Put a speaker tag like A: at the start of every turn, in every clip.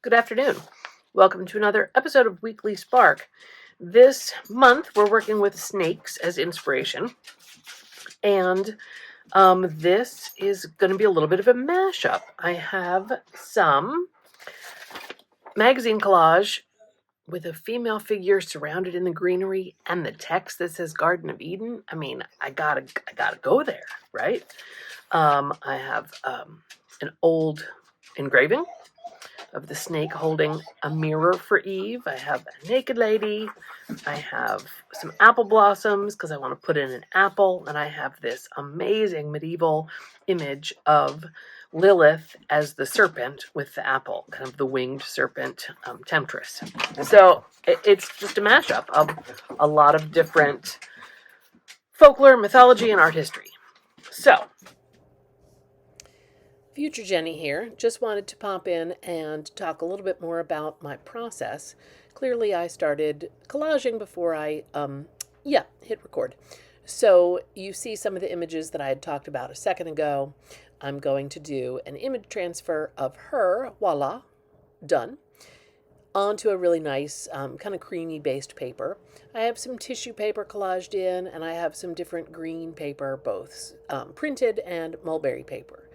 A: Good afternoon. Welcome to another episode of Weekly Spark. This month we're working with snakes as inspiration, and this is going to be a little bit of a mashup. I have some magazine collage with a female figure surrounded in the greenery and the text that says Garden of Eden. I mean, I gotta go there, right? I have an old engraving of the snake holding a mirror for Eve. I have a naked lady. I have some apple blossoms because I want to put in an apple. And I have this amazing medieval image of Lilith as the serpent with the apple, kind of the winged serpent temptress. So it's just a mashup of a lot of different folklore, mythology, and art history. So, Future Jenny here. Just wanted to pop in and talk a little bit more about my process. Clearly, I started collaging before I, hit record. So you see some of the images that I had talked about a second ago. I'm going to do an image transfer of her, voila, done, onto a really nice kind of creamy based paper. I have some tissue paper collaged in, and I have some different green paper, both printed and mulberry paper.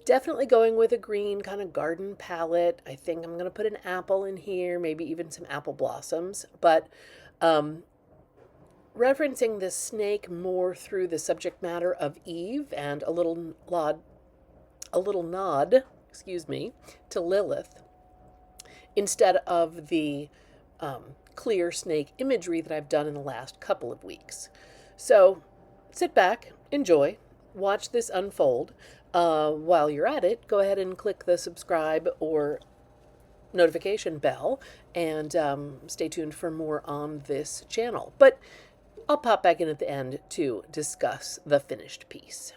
A: Definitely going with a green kind of garden palette. I think I'm going to put an apple in here, maybe even some apple blossoms. But referencing the snake more through the subject matter of Eve and a little nod, to Lilith, instead of the clear snake imagery that I've done in the last couple of weeks. So sit back, enjoy, watch this unfold. While you're at it, go ahead and click the subscribe or notification bell and stay tuned for more on this channel. But I'll pop back in at the end to discuss the finished piece.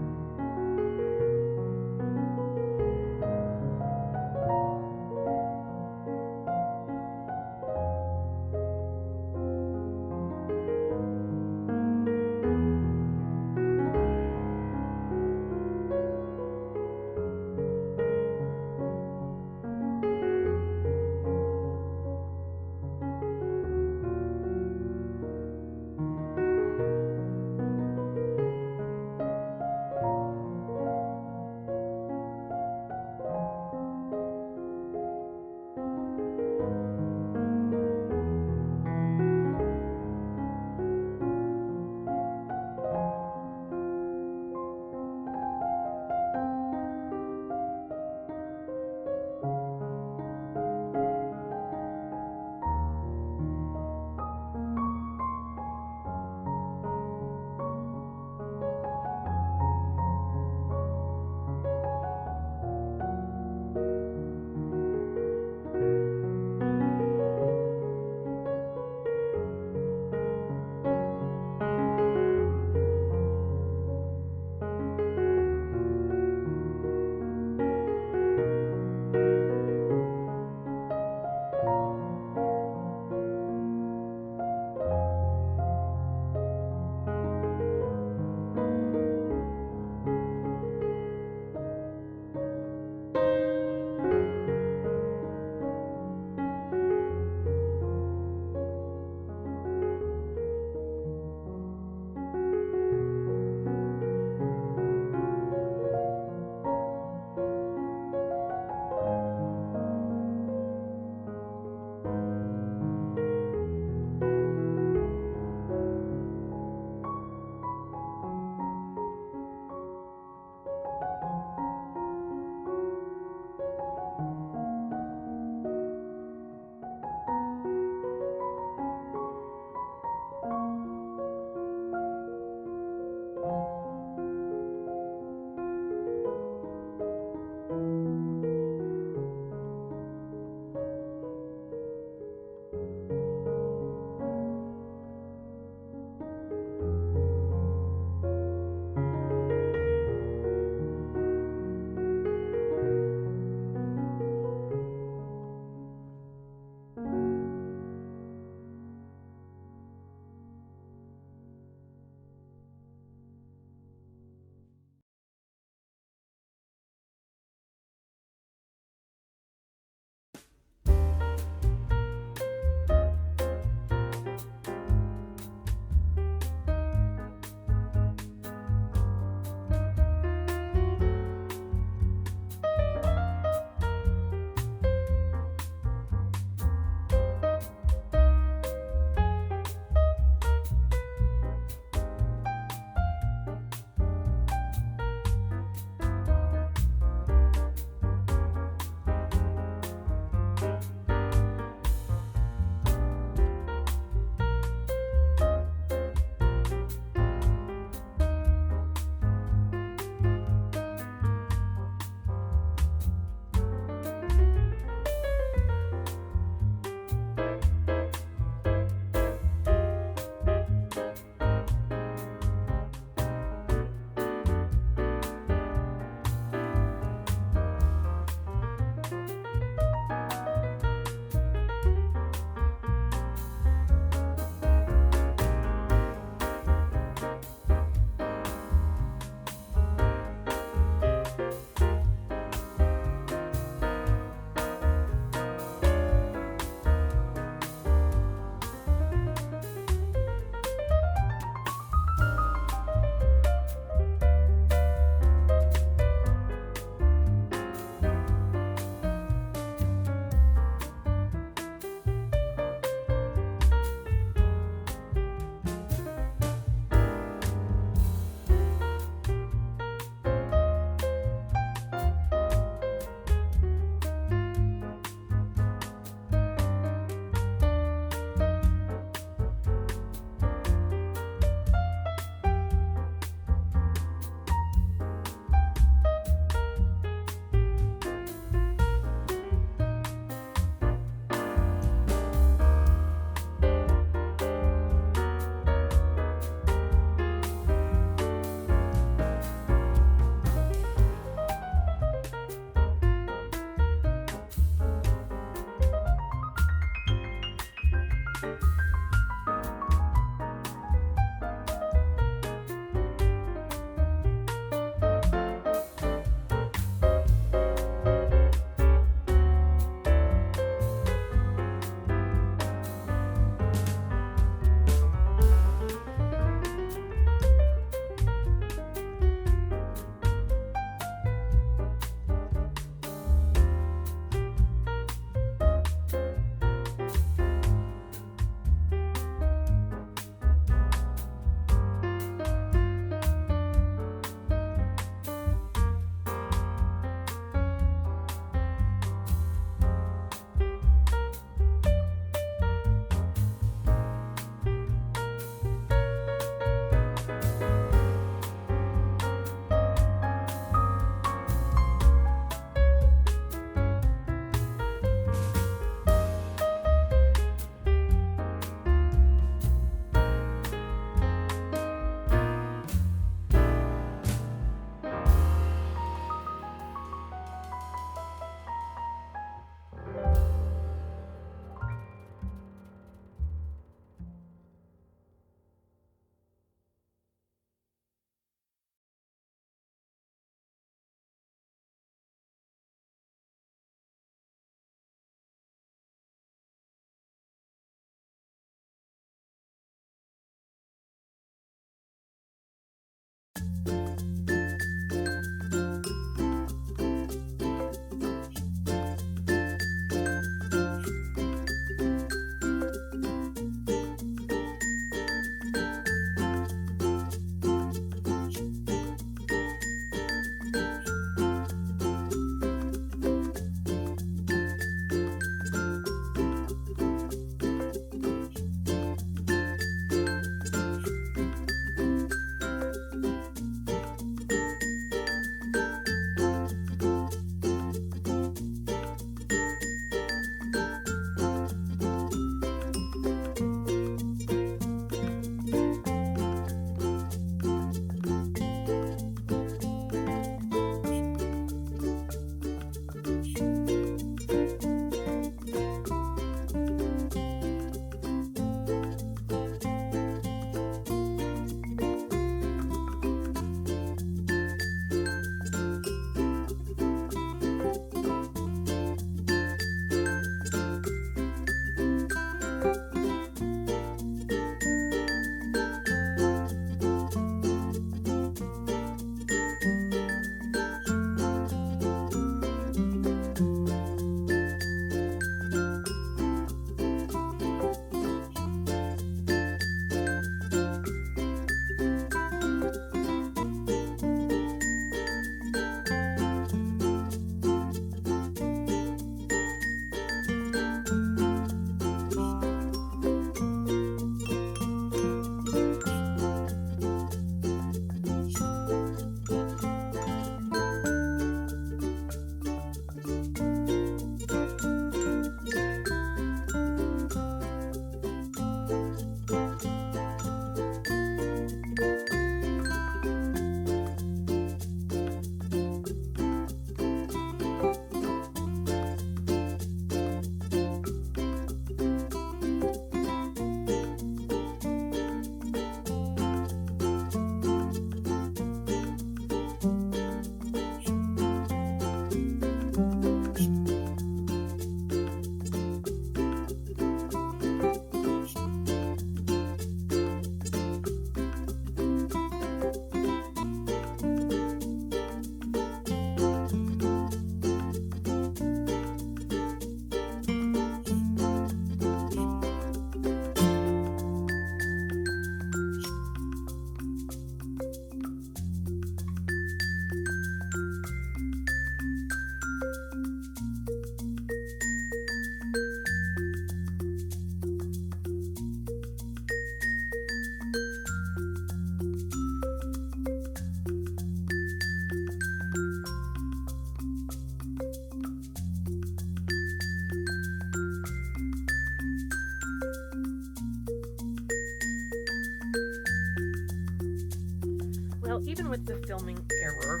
A: even with the filming error,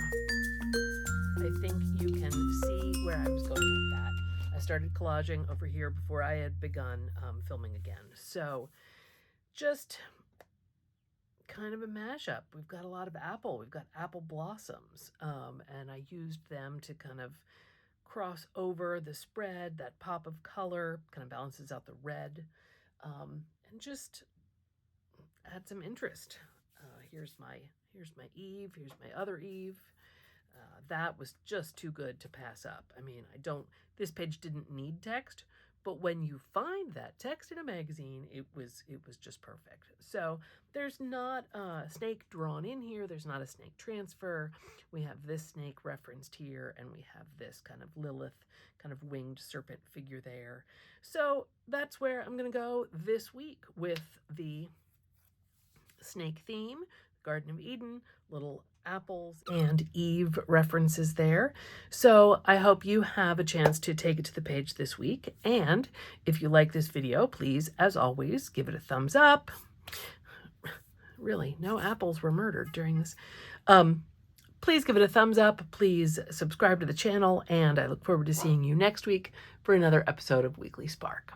A: I think you can see where I was going with that. I started collaging over here before I had begun filming again. So just kind of a mashup. We've got a lot of apple. We've got apple blossoms, and I used them to kind of cross over the spread. That pop of color kind of balances out the red, and just add some interest. Here's my Eve. Here's my other Eve. That was just too good to pass up. I mean, this page didn't need text, but when you find that text in a magazine, it was just perfect. So there's not a snake drawn in here. There's not a snake transfer. We have this snake referenced here, and we have this kind of Lilith, kind of winged serpent figure there. So that's where I'm going to go this week with the snake theme, Garden of Eden, little apples and Eve references there. So I hope you have a chance to take it to the page this week. And if you like this video, please, as always, give it a thumbs up. Really, no apples were murdered during this. Please give it a thumbs up. Please subscribe to the channel. And I look forward to seeing you next week for another episode of Weekly Spark.